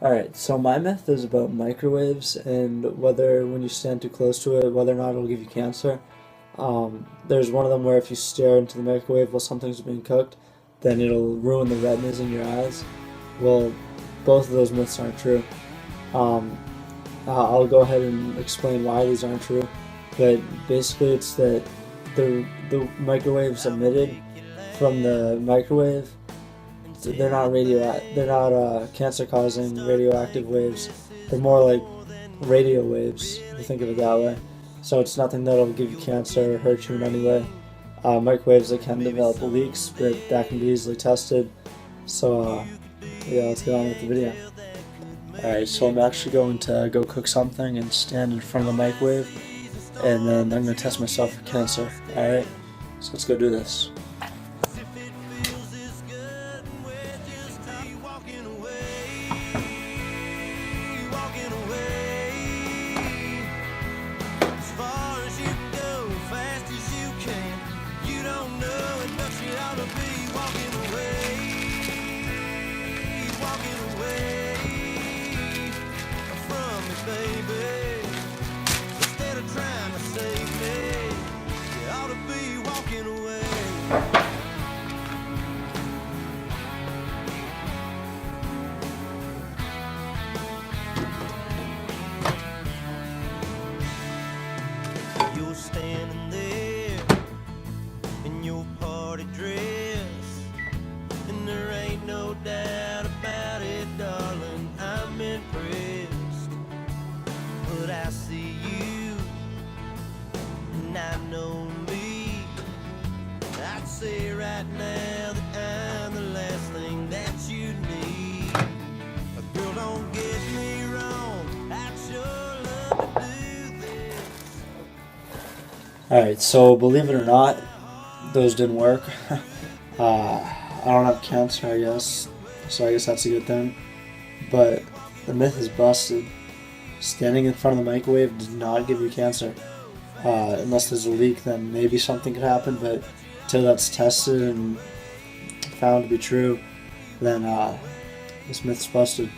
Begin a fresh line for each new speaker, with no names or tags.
Alright, so my myth is about microwaves and whether when you stand too close to it, whether or not it'll give you cancer. There's one of them where if you stare into the microwave while something's being cooked, then it'll ruin the retinas in your eyes. Well, both of those myths aren't true. Um, I'll go ahead and explain why these aren't true, but basically it's that the microwaves emitted from the microwave, they're not cancer causing radioactive waves. They're more like radio waves, if you think of it that way. So it's nothing that'll give you cancer or hurt you in any way. Microwaves, they can develop leaks, but that can be easily tested. So yeah, let's get on with the video. Alright, so I'm actually going to go cook something and stand in front of the microwave, and then I'm going to test myself for cancer. Alright, so let's go do this.
You're standing there in your party dress, and there ain't no doubt about it, darling, I'm impressed. But I see you, and I know me. I'd say right now that I'm the last thing that you need. Girl, don't get me wrong, I'd sure love to do this.
Alright, so believe it or not, those didn't work. I don't have cancer, I guess, so I guess that's a good thing. But the myth is busted. Standing in front of the microwave does not give you cancer. Unless there's a leak, then maybe something could happen, but until that's tested and found to be true, then this myth's busted.